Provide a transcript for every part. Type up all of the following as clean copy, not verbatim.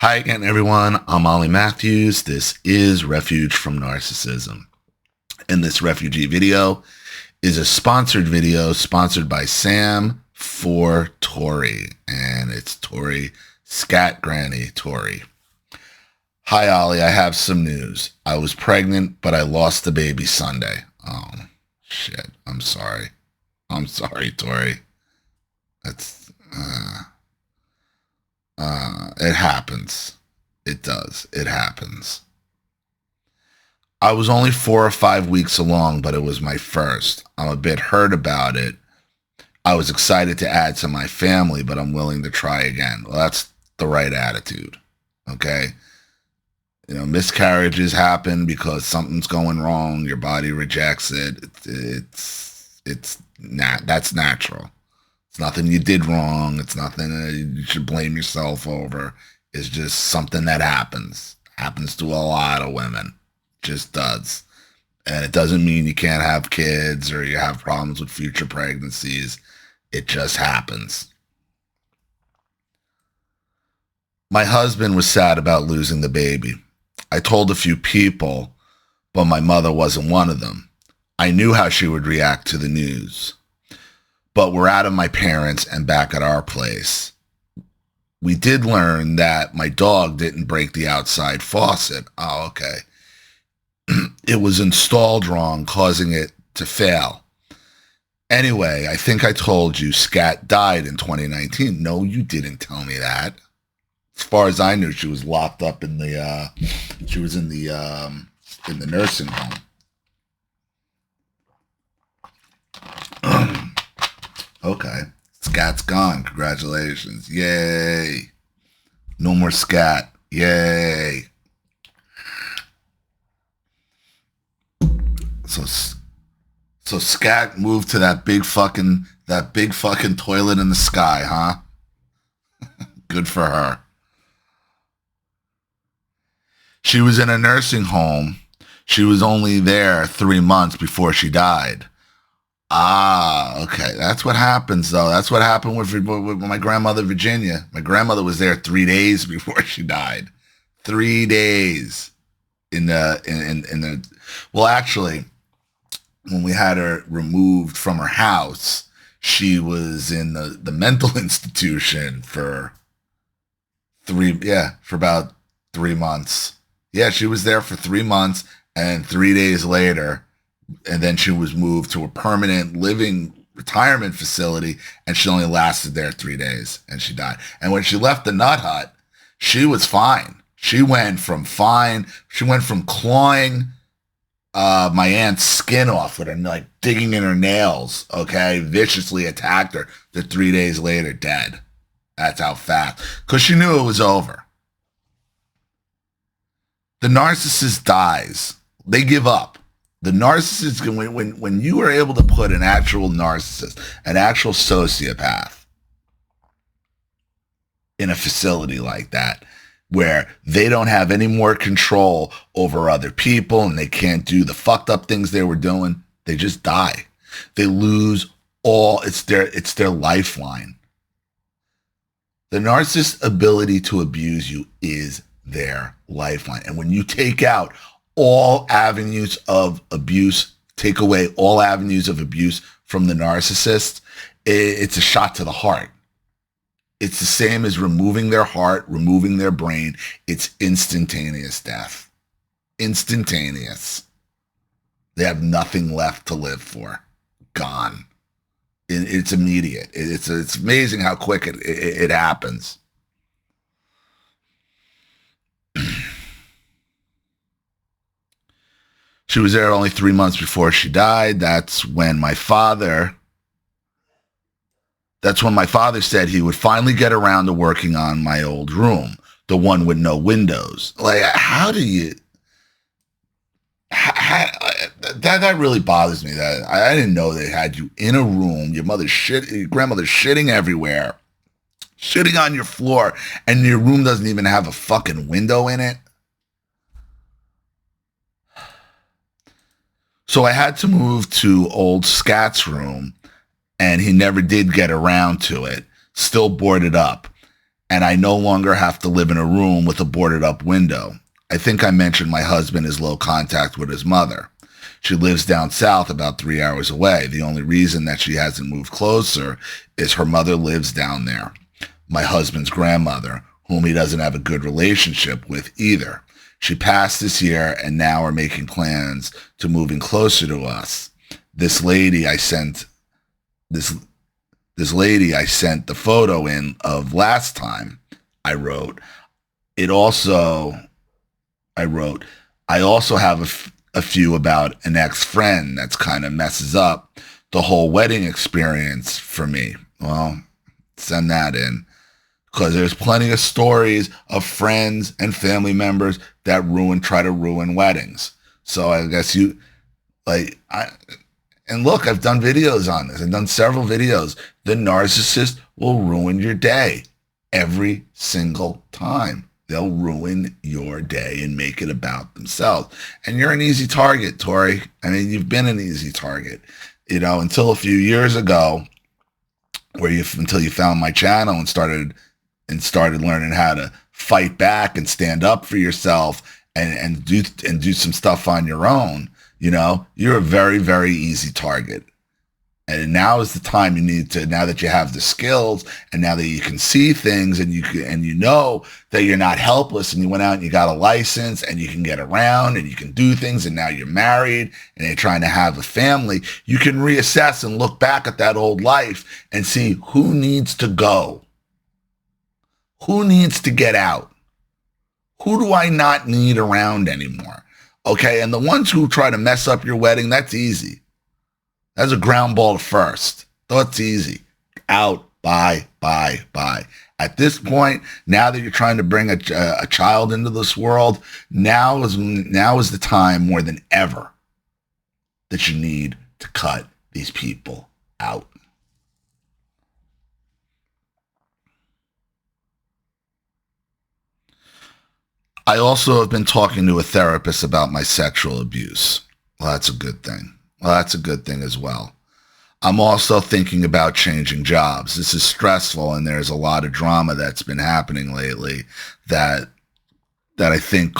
Hi again, everyone. I'm Ollie Matthews. This is Refuge from Narcissism. And this refugee video is a sponsored video sponsored by Sam for Tori. And it's Tori, Scat Granny Tori. Hi, Ollie. I have some news. I was pregnant, but I lost the baby Sunday. Oh, shit. I'm sorry. I'm sorry, Tori. It happens. It does. It happens. I was only 4 or 5 weeks along, but it was my first. I'm a bit hurt about it. I was excited to add to my family, but I'm willing to try again. Well, that's the right attitude. Okay? You know, miscarriages happen because something's going wrong. Your body rejects it. That's natural. It's nothing you did wrong. It's nothing you should blame yourself over. It's just something that happens. Happens to a lot of women. Just does. And it doesn't mean you can't have kids or you have problems with future pregnancies. It just happens. My husband was sad about losing the baby. I told a few people, but my mother wasn't one of them. I knew how she would react to the news. But we're out of my parents and back at our place. We did learn that my dog didn't break the outside faucet. Oh, okay. It was installed wrong, causing it to fail. Anyway, I think I told you Scat died in 2019. No, you didn't tell me that. As far as I knew, she was locked up in the, in the nursing home. Okay. Scat's gone. Congratulations. Yay. No more Scat. Yay. So Scat moved to that big fucking toilet in the sky, huh? Good for her. She was in a nursing home. She was only there 3 months before she died. Ah, okay. That's what happens, though. That's what happened with my grandmother, Virginia. My grandmother was there 3 days before she died. 3 days in the. Well, actually, when we had her removed from her house, she was in the mental institution for about 3 months. Yeah, she was there for 3 months, and 3 days later. And then she was moved to a permanent living retirement facility, and she only lasted there 3 days, and she died. And when she left the nut hut, she was fine. She went from clawing my aunt's skin off with her, like digging in her nails, okay, viciously attacked her, to 3 days later, dead. That's how fast. Because she knew it was over. The narcissist dies. They give up. The narcissist, when you are able to put an actual narcissist, an actual sociopath in a facility like that, where they don't have any more control over other people and they can't do the fucked up things they were doing, they just die. They lose all, it's their lifeline. The narcissist's ability to abuse you is their lifeline. And when you take out all avenues of abuse, take away all avenues of abuse from the narcissist, it's a shot to the heart. It's the same as removing their heart, removing their brain. It's instantaneous death. Instantaneous. They have nothing left to live for. Gone. It's immediate. It's amazing how quick it happens. She was there only 3 months before she died. That's when my father said he would finally get around to working on my old room, the one with no windows. Like, how do you... That really bothers me. That I didn't know they had you in a room, your grandmother's shitting everywhere, shitting on your floor, and your room doesn't even have a fucking window in it. So I had to move to old Scat's room, and he never did get around to it, still boarded up. and I no longer have to live in a room with a boarded up window. I think I mentioned my husband is low contact with his mother. She lives down south about 3 hours away. The only reason that she hasn't moved closer is her mother lives down there. My husband's grandmother, whom he doesn't have a good relationship with either. She passed this year and now are making plans to moving closer to us. This lady I sent the photo in of last time. I wrote, I also have a few about an ex-friend that's kind of messes up the whole wedding experience for me. Well, send that in, because there's plenty of stories of friends and family members that try to ruin weddings. So I guess and look, I've done videos on this. I've done several videos. The narcissist will ruin your day every single time. They'll ruin your day and make it about themselves. And you're an easy target, Tori. I mean, you've been an easy target, until a few years ago, until you found my channel and started learning how to fight back and stand up for yourself and do some stuff on your own. You're a very, very easy target. And now is the time you need to, now that you have the skills and now that you can see things and you know that you're not helpless and you went out and you got a license and you can get around and you can do things and now you're married and you're trying to have a family, you can reassess and look back at that old life and see who needs to go. Who needs to get out? Who do I not need around anymore? Okay, and the ones who try to mess up your wedding, that's easy. That's a ground ball to first. That's easy. Out, bye. At this point, now that you're trying to bring a child into this world, now is the time more than ever that you need to cut these people out. I also have been talking to a therapist about my sexual abuse. Well, that's a good thing. Well, that's a good thing as well. I'm also thinking about changing jobs. This is stressful, and there's a lot of drama that's been happening lately that I think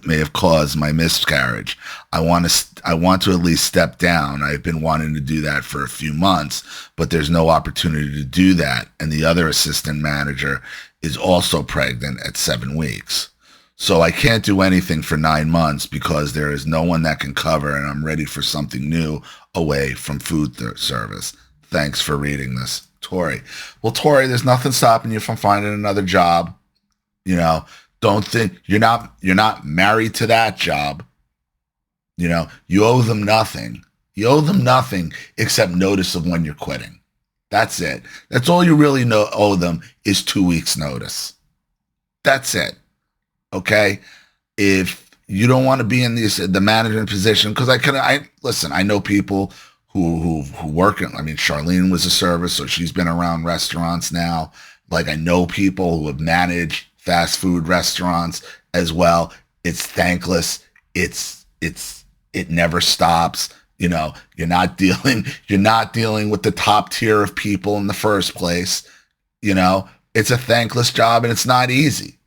may have caused my miscarriage. I want to at least step down. I've been wanting to do that for a few months, but there's no opportunity to do that. And the other assistant manager is also pregnant at 7 weeks. So I can't do anything for 9 months because there is no one that can cover, and I'm ready for something new away from food service. Thanks for reading this, Tori. Well, Tori, there's nothing stopping you from finding another job. Don't think you're not married to that job. You owe them nothing. You owe them nothing except notice of when you're quitting. That's it. That's all you really owe them is 2 weeks notice. That's it. Okay, if you don't want to be in the management position, because I know people who work in. I mean, Charlene was a server, so she's been around restaurants now. Like, I know people who have managed fast food restaurants as well. It's thankless. It never stops. You're not dealing with the top tier of people in the first place. It's a thankless job and it's not easy.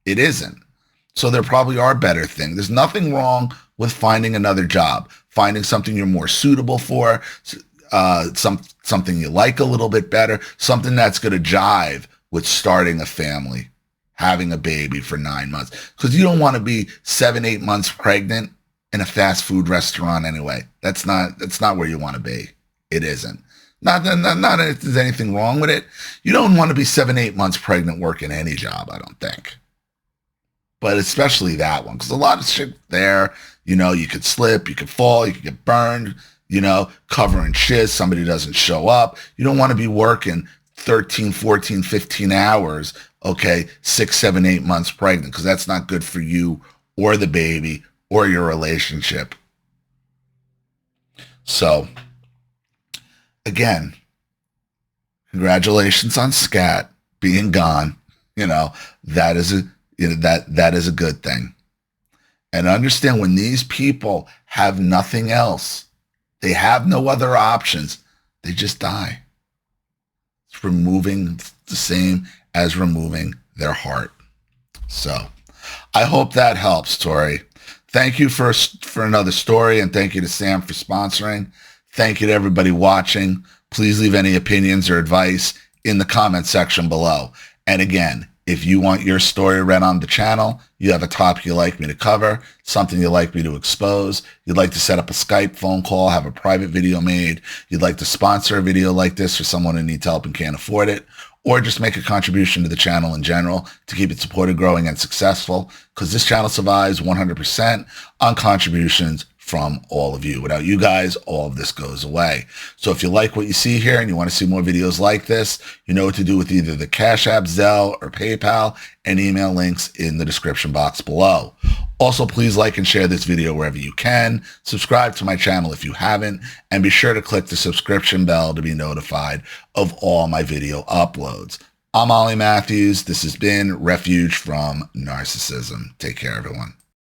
It isn't. So there probably are better things. There's nothing wrong with finding another job, finding something you're more suitable for, something you like a little bit better, something that's going to jive with starting a family, having a baby for 9 months. Because you don't want to be 7-8 months pregnant in a fast food restaurant anyway. That's not where you want to be. It isn't. Not if there's anything wrong with it. You don't want to be 7-8 months pregnant working any job, I don't think. But especially that one, because a lot of shit there, you could slip, you could fall, you could get burned, covering shit, somebody doesn't show up. You don't want to be working 13, 14, 15 hours, 6, 7, 8 months pregnant, because that's not good for you or the baby or your relationship. So, again, congratulations on Scat being gone. That is a good thing. And understand, when these people have nothing else, they have no other options, they just die. It's the same as removing their heart. So I hope that helps, Tori. Thank you for another story, and thank you to Sam for sponsoring. Thank you to everybody watching. Please leave any opinions or advice in the comment section below. And again, if you want your story read on the channel, you have a topic you'd like me to cover, something you'd like me to expose, you'd like to set up a Skype phone call, have a private video made, you'd like to sponsor a video like this for someone who needs help and can't afford it, or just make a contribution to the channel in general to keep it supported, growing, and successful, because this channel survives 100% on contributions from all of you. Without you guys, all of this goes away. So if you like what you see here and you want to see more videos like this, you know what to do with either the Cash App, Zelle, or PayPal, and email links in the description box below. Also, please like and share this video wherever you can. Subscribe to my channel if you haven't, and be sure to click the subscription bell to be notified of all my video uploads. I'm Ollie Matthews. This has been Refuge from Narcissism. Take care, everyone.